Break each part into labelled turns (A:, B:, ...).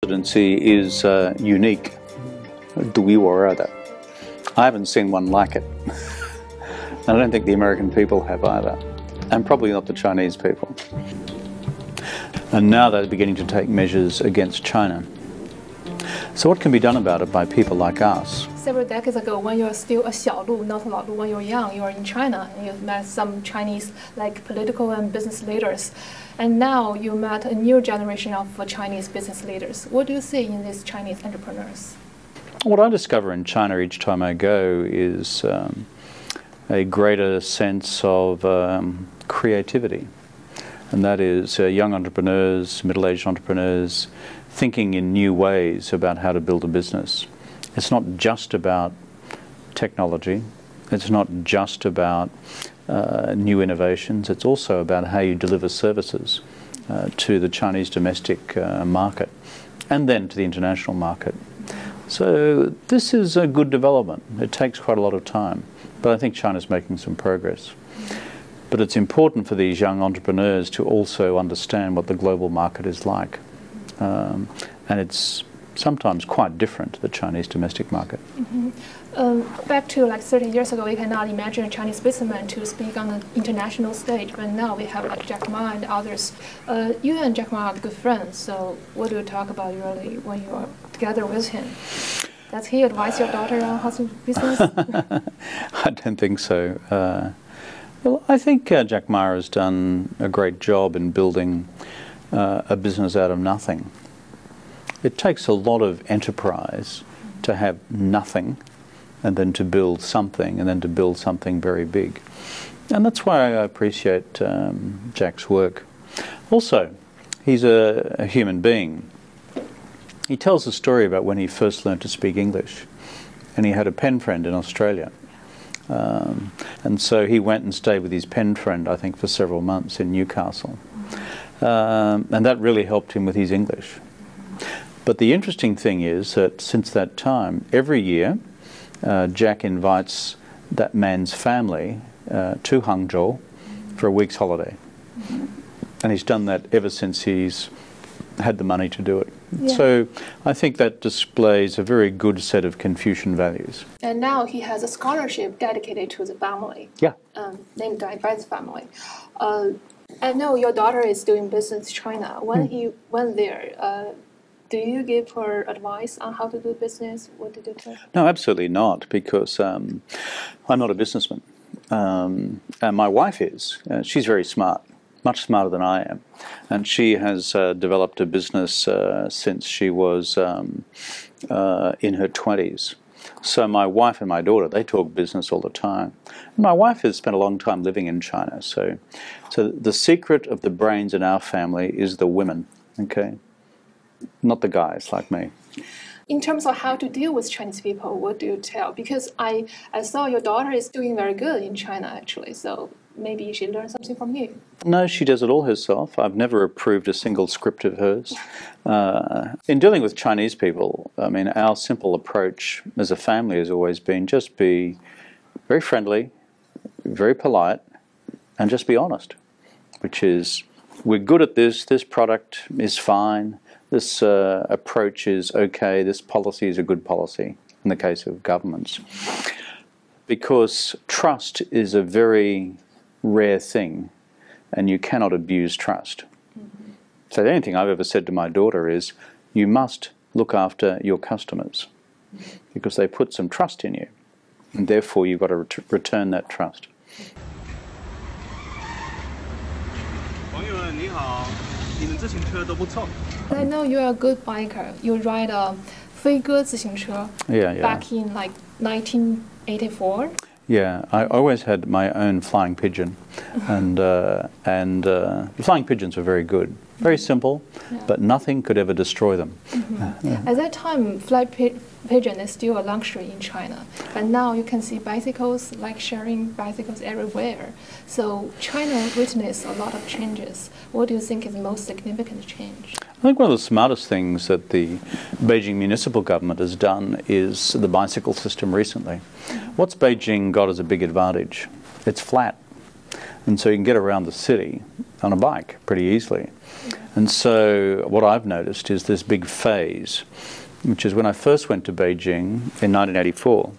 A: Presidency is unique. 独一无二的. I haven't seen one like it. I don't think the American people have either, and probably not the Chinese people. And now they're beginning to take measures against China. So what can be done about it by people like us?
B: Several decades ago, when you're still a 小路, not a 老路, when you're young, you were in China and you met some Chinese like political and business leaders. And now you met a new generation of Chinese business leaders. What do you see in these Chinese entrepreneurs?
A: What I discover in China each time I go is a greater sense of creativity. And that is young entrepreneurs, middle-aged entrepreneurs, thinking in new ways about how to build a business. It's not just about technology. It's not just about new innovations. It's also about how you deliver services to the Chinese domestic market and then to the international market. So this is a good development. It takes quite a lot of time, but I think China's making some progress. But it's important for these young entrepreneurs to also understand what the global market is like. And it's sometimes quite different to the Chinese domestic market.
B: Back to like 30 years ago, we cannot imagine a Chinese businessman to speak on the international stage, but now we have like Jack Ma and others. You and Jack Ma are good friends, so what do you talk about usually when you are together with him? Does he advise your daughter on how to do business?
A: I don't think so. Well, I think Jack Ma has done a great job in building a business out of nothing. It takes a lot of enterprise to have nothing and then to build something and then to build something very big. And that's why I appreciate Jack's work. Also, he's a human being. He tells a story about when he first learned to speak English, and he had a pen friend in Australia. And so he went and stayed with his pen friend, I think, for several months in Newcastle. And that really helped him with his English. But the interesting thing is that since that time, every year, Jack invites that man's family to Hangzhou for a week's holiday. And he's done that ever since he's had the money to do it. Yeah. So I think that displays a very good set of Confucian values.
B: And now he has a scholarship dedicated to the family.
A: Yeah.
B: Named by the family. I know your daughter is doing business in China. When he went there, do you give her advice on how to do business? What did you tell her?
A: No, absolutely not, because I'm not a businessman. And my wife is. She's very smart, much smarter than I am. And she has developed a business since she was in her 20s. So my wife and my daughter, they talk business all the time. And my wife has spent a long time living in China. So the secret of the brains in our family is the women, okay? Not the guys like me.
B: In terms of how to deal with Chinese people, what do you tell? Because I saw your daughter is doing very good in China, actually. So maybe she learned something from you.
A: No, she does it all herself. I've never approved a single script of hers. In dealing with Chinese people, I mean, our simple approach as a family has always been just be very friendly, very polite, and just be honest, which is, we're good at this product is fine, this approach is okay, this policy is a good policy, in the case of governments. Because trust is a very rare thing, and you cannot abuse trust. So the only thing I've ever said to my daughter is, you must look after your customers, because they put some trust in you, and therefore you've got to return that trust.
B: I know you're a good biker. You ride a 飞鸽自行车 back in like 1984.
A: Yeah, I always had my own flying pigeon, and flying pigeons were very good. Very simple, but nothing could ever destroy them.
B: At that time, flying pigeon is still a luxury in China, but now you can see bicycles, like sharing bicycles everywhere. So China witnessed a lot of changes. What do you think is the most significant change?
A: I think one of the smartest things that the Beijing municipal government has done is the bicycle system recently. What's Beijing got as a big advantage? It's flat. And so you can get around the city on a bike pretty easily. And so what I've noticed is this big phase, which is when I first went to Beijing in 1984,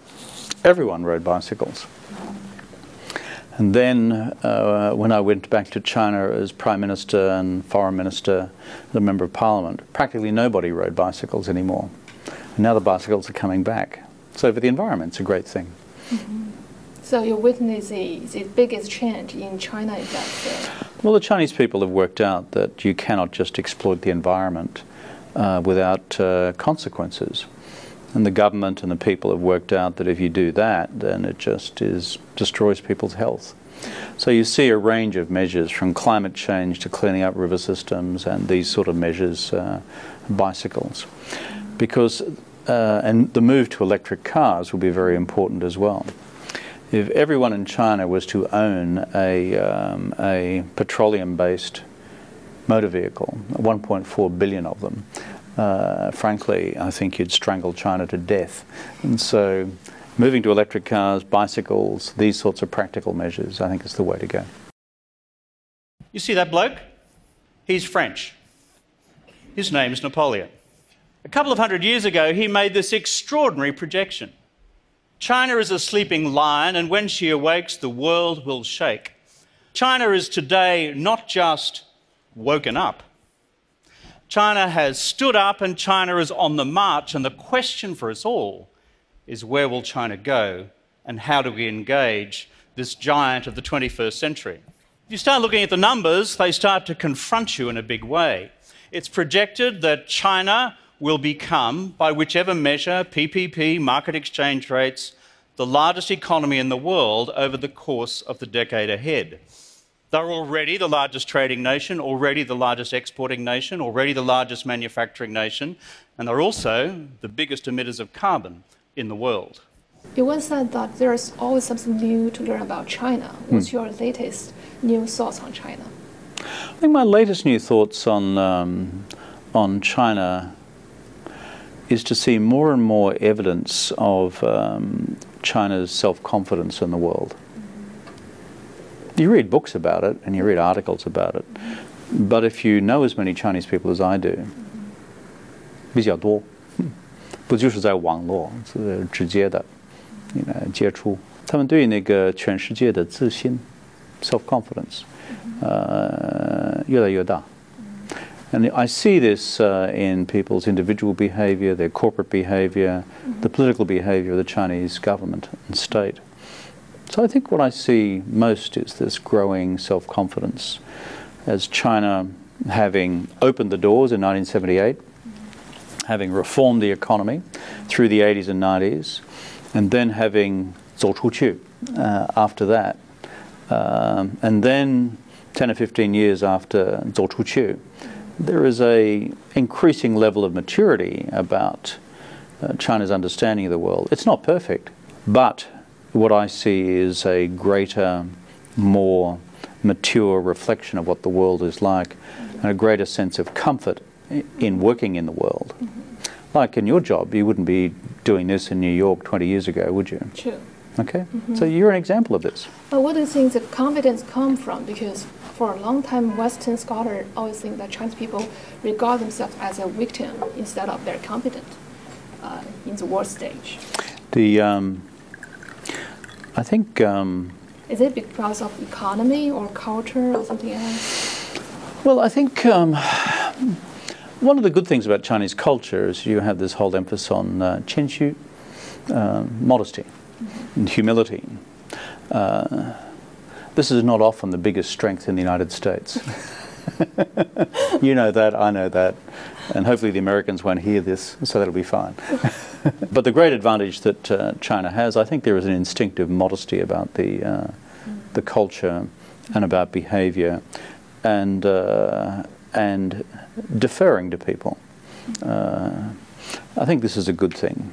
A: everyone rode bicycles. And then when I went back to China as Prime Minister and Foreign Minister, the Member of Parliament, practically nobody rode bicycles anymore. And now the bicycles are coming back. So for the environment, it's a great thing.
B: So you witness the biggest change in China is that?
A: Well, the Chinese people have worked out that you cannot just exploit the environment without consequences. And the government and the people have worked out that if you do that, then it just destroys people's health. So you see a range of measures from climate change to cleaning up river systems and these sort of measures, bicycles. Because, and the move to electric cars will be very important as well. If everyone in China was to own a petroleum-based motor vehicle, 1.4 billion of them, frankly, I think you'd strangle China to death. And so moving to electric cars, bicycles, these sorts of practical measures, I think is the way to go.
C: You see that bloke? He's French. His name's Napoleon. A couple of hundred years ago, he made this extraordinary projection. China is a sleeping lion, and when she awakes, the world will shake. China is today not just woken up. China has stood up and China is on the march, and the question for us all is where will China go and how do we engage this giant of the 21st century? If you start looking at the numbers, they start to confront you in a big way. It's projected that China will become, by whichever measure, PPP, market exchange rates, the largest economy in the world over the course of the decade ahead. They're already the largest trading nation, already the largest exporting nation, already the largest manufacturing nation, and they're also the biggest emitters of carbon in the world.
B: You once said that there's always something new to learn about China. What's your latest new thoughts on China?
A: I think my latest new thoughts on China is to see more and more evidence of China's self-confidence in the world. You read books about it and you read articles about it, but if you know as many Chinese people as I do, 比较多，不就是在网络是直接的，接触，他们对那个全世界的自信 ，self-confidence，越来越大。And I see this in people's individual behavior, their corporate behavior, the political behavior of the Chinese government and state. So I think what I see most is this growing self-confidence as China, having opened the doors in 1978, having reformed the economy through the 80s and 90s, and then having 走出去 after that. And then 10 or 15 years after 走出去, there is a increasing level of maturity about China's understanding of the world. It's not perfect, but what I see is a greater, more mature reflection of what the world is like, and a greater sense of comfort in working in the world. Like in your job, you wouldn't be doing this in New York 20 years ago, would you?
B: True.
A: Okay, so you're an example of this.
B: But what do you think the confidence come from? Because for a long time, Western scholars always think that Chinese people regard themselves as a victim instead of very competent in the world stage.
A: I think...
B: is it because of economy or culture or something else?
A: Well, I think one of the good things about Chinese culture is you have this whole emphasis on 谦虚, modesty and humility. This is not often the biggest strength in the United States. You know that, I know that, and hopefully the Americans won't hear this, so that'll be fine. But the great advantage that China has, I think there is an instinctive modesty about the culture and about behavior, and deferring to people. I think this is a good thing.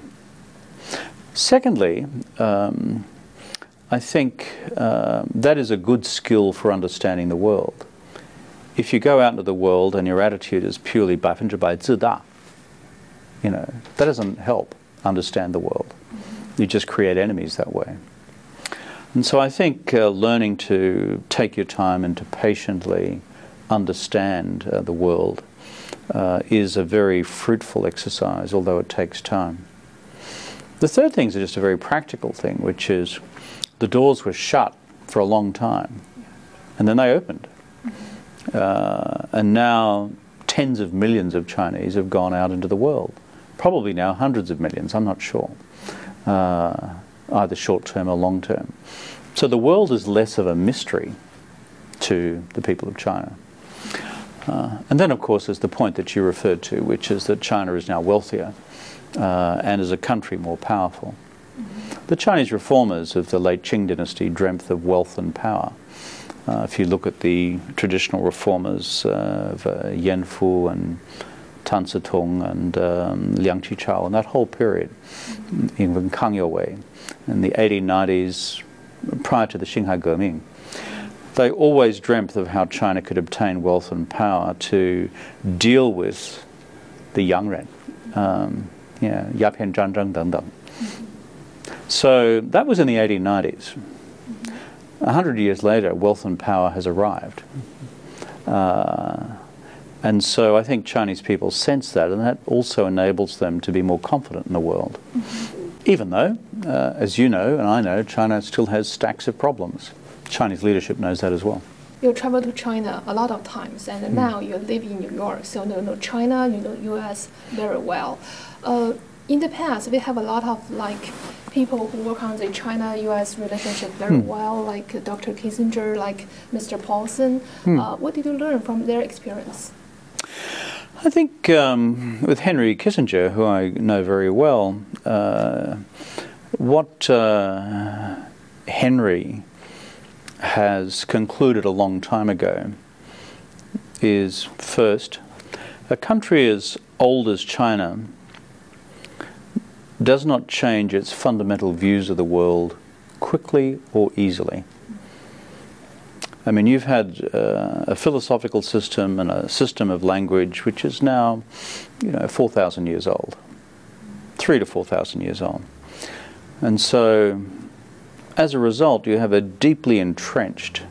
A: Secondly, I think that is a good skill for understanding the world. If you go out into the world and your attitude is purely 100% 自大, that doesn't help understand the world. You just create enemies that way. And so I think learning to take your time and to patiently understand the world is a very fruitful exercise, although it takes time. The third thing is just a very practical thing, which is the doors were shut for a long time, and then they opened. And now tens of millions of Chinese have gone out into the world. Probably now hundreds of millions, I'm not sure, either short-term or long-term. So the world is less of a mystery to the people of China. And then, of course, there's the point that you referred to, which is that China is now wealthier and as a country more powerful. The Chinese reformers of the late Qing dynasty dreamt of wealth and power. If you look at the traditional reformers of Yan Fu and Tan Tong and Liang Qichao and that whole period, even Kang Youwei, in the 1890s, prior to the Xinhai Geming, they always dreamt of how China could obtain wealth and power to deal with the young ren, Yapian Zhanzheng Dengdeng. So that was in the 1890s. 100 years later, wealth and power has arrived. And so I think Chinese people sense that, and that also enables them to be more confident in the world. Even though, as you know and I know, China still has stacks of problems. Chinese leadership knows that as well.
B: You travel to China a lot of times, and now you live in New York, so you know China, you know U.S. very well. In the past, we have a lot of people who work on the China-U.S. relationship very well, like Dr. Kissinger, like Mr. Paulson. What did you learn from their experience?
A: I think with Henry Kissinger, who I know very well, what Henry has concluded a long time ago is, first, a country as old as China does not change its fundamental views of the world quickly or easily. I mean, you've had a philosophical system and a system of language which is now, 4,000 years old, 3,000 to 4,000 years old. And so, as a result, you have a deeply entrenched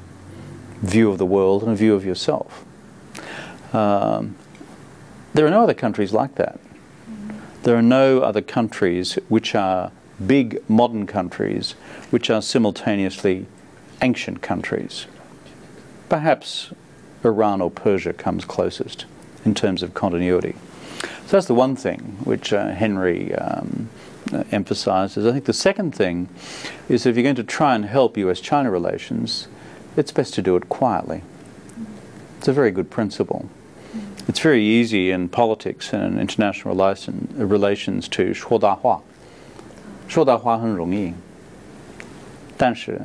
A: view of the world and a view of yourself. There are no other countries like that. There are no other countries which are big modern countries which are simultaneously ancient countries. Perhaps Iran or Persia comes closest in terms of continuity. So that's the one thing which Henry emphasizes. I think the second thing is if you're going to try and help US-China relations, it's best to do it quietly. It's a very good principle. It's very easy in politics and in international relations to 说大话。说大话很容易，但是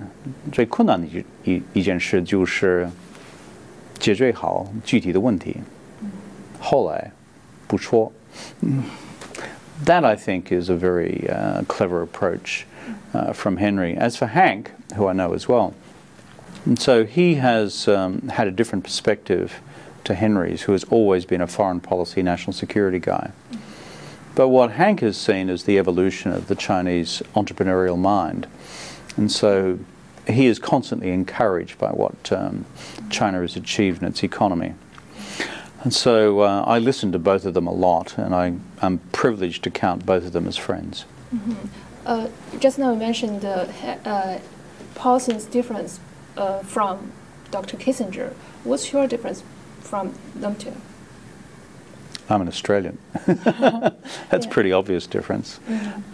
A: 最困难的一件事就是解决好具体的问题。后来不说。That, I think, is a very clever approach from Henry. As for Hank, who I know as well, and so he has had a different perspective to Henry's, who has always been a foreign policy, national security guy. But what Hank has seen is the evolution of the Chinese entrepreneurial mind. And so he is constantly encouraged by what China has achieved in its economy. And so I listen to both of them a lot, and I'm privileged to count both of them as friends.
B: Just now you mentioned Paulson's difference from Dr. Kissinger. What's your difference from them two?
A: I'm an Australian. That's a pretty obvious difference.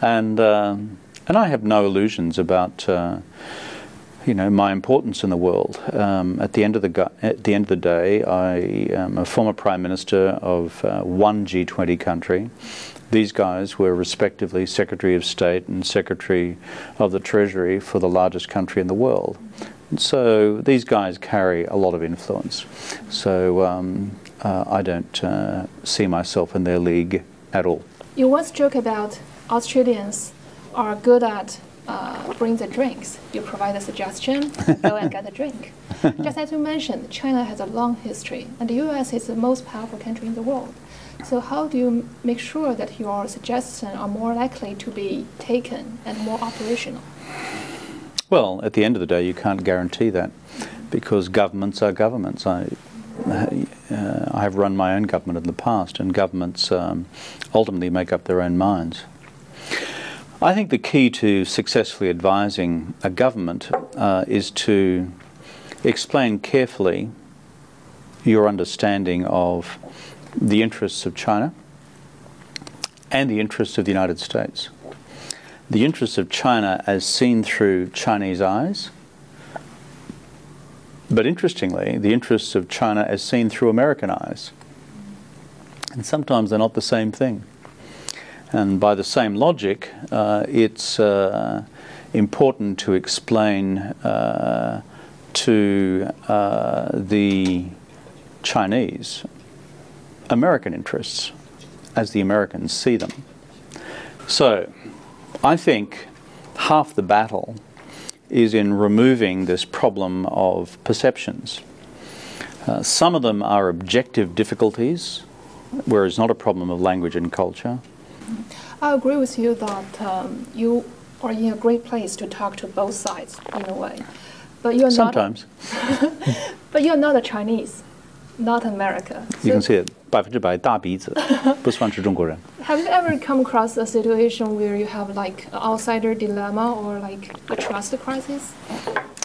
A: And I have no illusions about my importance in the world. At the end of the day, I am a former Prime Minister of one G20 country. These guys were respectively Secretary of State and Secretary of the Treasury for the largest country in the world. And so these guys carry a lot of influence. So I don't see myself in their league at all.
B: You once joked about Australians are good at bring the drinks. You provide a suggestion, go and get a drink. Just as you mentioned, China has a long history, and the U.S. is the most powerful country in the world. So how do you make sure that your suggestions are more likely to be taken and more operational?
A: Well, at the end of the day, you can't guarantee that because governments are governments. I have run my own government in the past, and governments ultimately make up their own minds. I think the key to successfully advising a government is to explain carefully your understanding of the interests of China and the interests of the United States. The interests of China as seen through Chinese eyes, but interestingly, the interests of China as seen through American eyes. And sometimes they're not the same thing. And by the same logic, it's important to explain to the Chinese American interests as the Americans see them. So, I think half the battle is in removing this problem of perceptions. Some of them are objective difficulties, where it's not a problem of language and culture.
B: I agree with you that you are in a great place to talk to both sides in a way. But you're
A: Sometimes.
B: But you're not a Chinese, not America.
A: You can see it. 100%大鼻子，不算是中国人。
B: Have you ever come across a situation where you have like an outsider dilemma or like a trust crisis?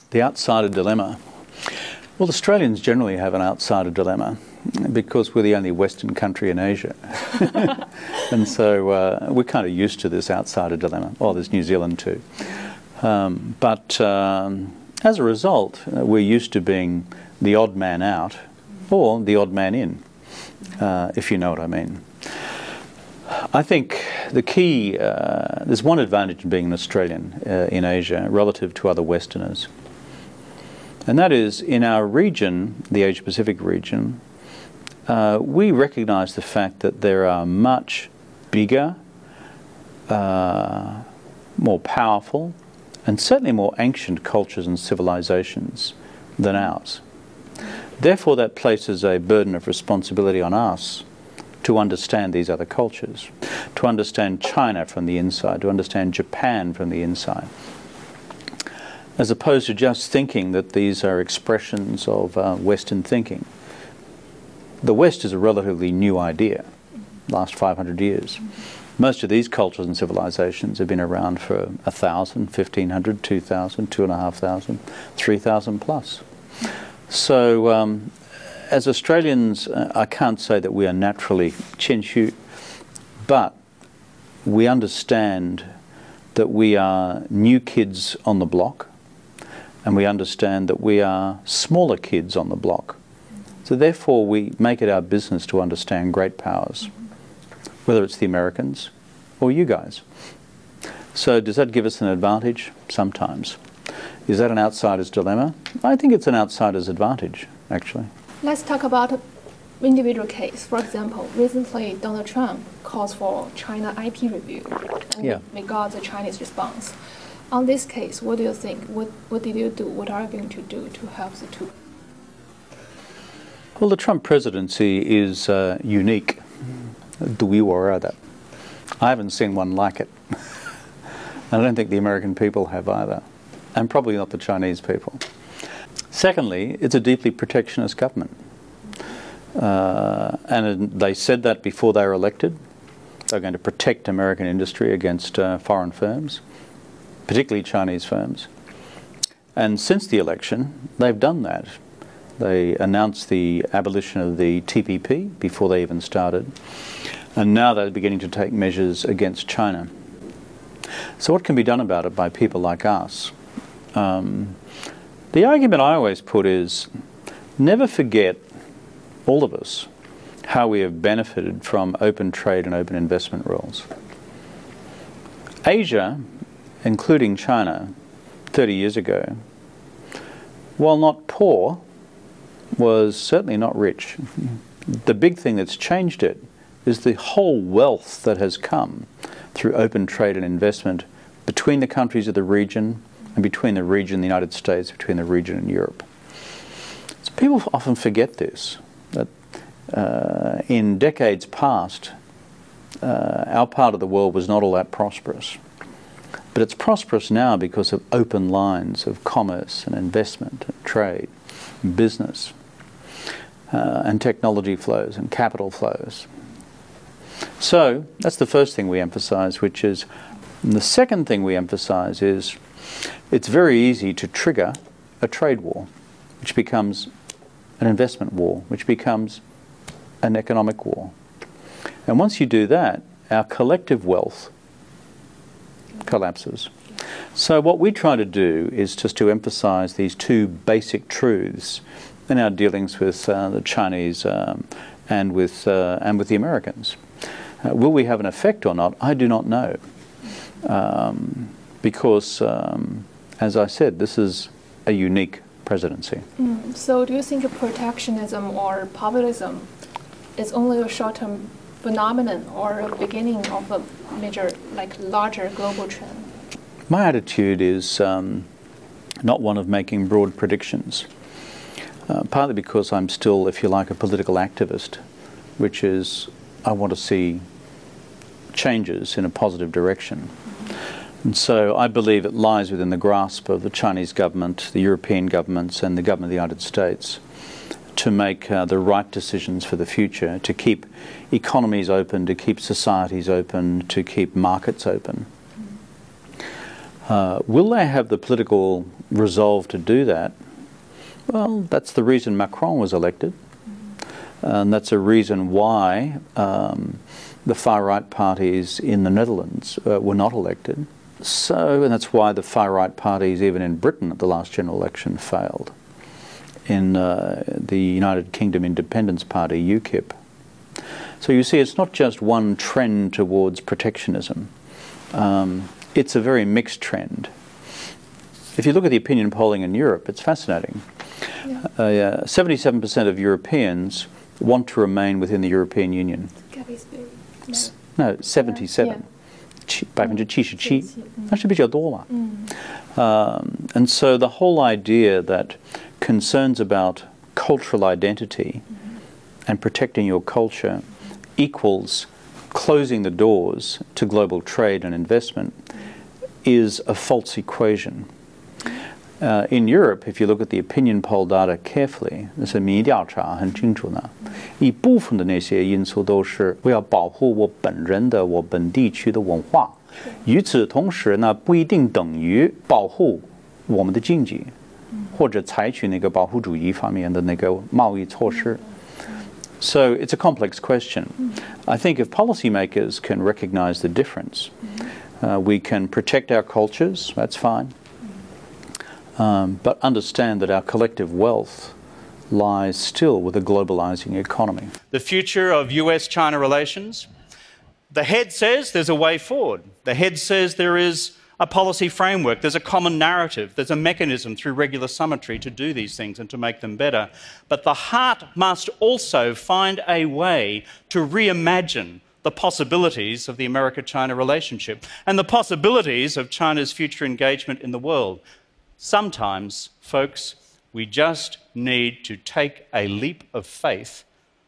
A: The outsider dilemma. Well, Australians generally have an outsider dilemma because we're the only Western country in Asia. And so we're kind of used to this outsider dilemma. Oh, there's New Zealand too. But as a result, we're used to being the odd man out or the odd man in, if you know what I mean. I think the key, there's one advantage in being an Australian in Asia relative to other Westerners. And that is, in our region, the Asia-Pacific region, we recognise the fact that there are much bigger, more powerful, and certainly more ancient cultures and civilizations than ours. Therefore, that places a burden of responsibility on us to understand these other cultures, to understand China from the inside, to understand Japan from the inside, as opposed to just thinking that these are expressions of Western thinking. The West is a relatively new idea, last 500 years. Most of these cultures and civilizations have been around for 1,000, 1,500, 2,000, 2,500, 3,000 plus. So as Australians, I can't say that we are naturally Chinchu, but we understand that we are new kids on the block, and we understand that we are smaller kids on the block. So therefore we make it our business to understand great powers, whether it's the Americans or you guys. So does that give us an advantage? Sometimes. Is that an outsider's dilemma? I think it's an outsider's advantage, actually.
B: Let's talk about an individual case. For example, recently Donald Trump calls for China IP review, and we got the Chinese response. On this case, what do you think? What did you do? What are you going to do to help the two?
A: Well, the Trump presidency is unique. I haven't seen one like it. I don't think the American people have either, and probably not the Chinese people. Secondly, it's a deeply protectionist government. And they said that before they were elected. They're going to protect American industry against foreign firms, particularly Chinese firms. And since the election, they've done that. They announced the abolition of the TPP before they even started. And now they're beginning to take measures against China. So what can be done about it by people like us? The argument I always put is, never forget, all of us, how we have benefited from open trade and open investment rules. Asia, including China, 30 years ago, while not poor, was certainly not rich. The big thing that's changed it is the whole wealth that has come through open trade and investment between the countries of the region and between the region and the United States, between the region and Europe. So people often forget this, that in decades past, our part of the world was not all that prosperous. But But it's prosperous now because of open lines of commerce and investment and trade, and business, and technology flows and capital flows. So that's the first thing we emphasize, which is, and the second thing we emphasize is it's very easy to trigger a trade war, which becomes an investment war, which becomes an economic war. And once you do that, our collective wealth collapses. So what we try to do is just to emphasize these two basic truths in our dealings with the Chinese and with the Americans. Will we have an effect or not? I do not know. Because, as I said, this is a unique presidency.
B: So do you think protectionism or populism is only a short-term phenomenon or a beginning of a major, larger global trend?
A: My attitude is not one of making broad predictions, partly because I'm still, if you like, a political activist, which is I want to see changes in a positive direction. And so I believe it lies within the grasp of the Chinese government, the European governments, and the government of the United States to make the right decisions for the future, to keep economies open, to keep societies open, to keep markets open. Will they have the political resolve to do that? Well, that's the reason Macron was elected. And that's a reason why the far-right parties in the Netherlands were not elected. So, and that's why the far-right parties, even in Britain at the last general election, failed. In the United Kingdom Independence Party, UKIP. So you see, it's not just one trend towards protectionism. It's a very mixed trend. If you look at the opinion polling in Europe, it's fascinating. 77% of Europeans want to remain within the European Union. No, 77. 77%. 那是比较多嘛。And so the whole idea that concerns about cultural identity and protecting your culture equals closing the doors to global trade and investment is a false equation. In Europe, if you look at the opinion poll data carefully, 这是民意调查很清楚呢，一部分的那些因素都是我要保护我本人的我本地区的文化，与此同时呢，不一定等于保护我们的经济，或者采取那个保护主义方面的那个贸易措施。So it's a complex question. I think if policymakers can recognize the difference, we can protect our cultures, that's fine. But understand that our collective wealth lies still with a globalizing economy.
C: The future of US-China relations, the head says there's a way forward. The head says there is a policy framework, there's a common narrative, there's a mechanism through regular summitry to do these things and to make them better. But the heart must also find a way to reimagine the possibilities of the America-China relationship and the possibilities of China's future engagement in the world. Sometimes, folks, we just need to take a leap of faith,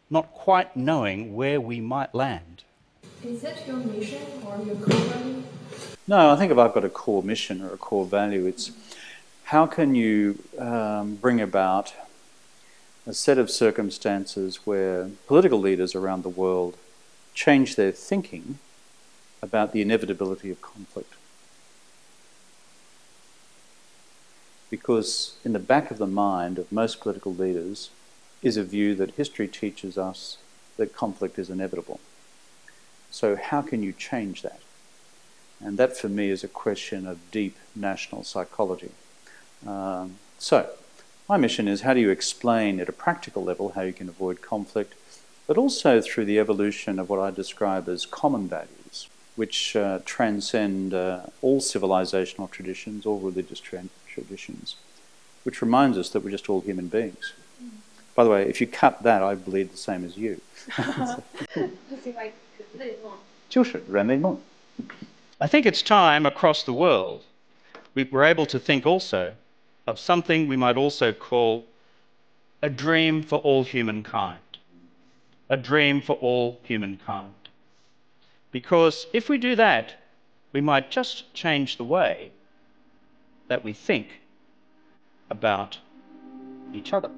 C: not quite knowing where we might land.
B: Is that your mission or your core value?
A: No, I think if I've got a core mission or a core value, it's how can you bring about a set of circumstances where political leaders around the world change their thinking about the inevitability of conflict. Because in the back of the mind of most political leaders is a view that history teaches us that conflict is inevitable. So how can you change that? And that for me is a question of deep national psychology. So my mission is how do you explain at a practical level how you can avoid conflict, but also through the evolution of what I describe as common values, which transcend all civilizational traditions, all religious traditions, which reminds us that we're just all human beings. By the way, if you cut that, I believe the same as you. 就是人类梦。
C: I think it's time across the world we were able to think also of something we might also call a dream for all humankind. A dream for all humankind. Because if we do that, we might just change the way that we think about each other.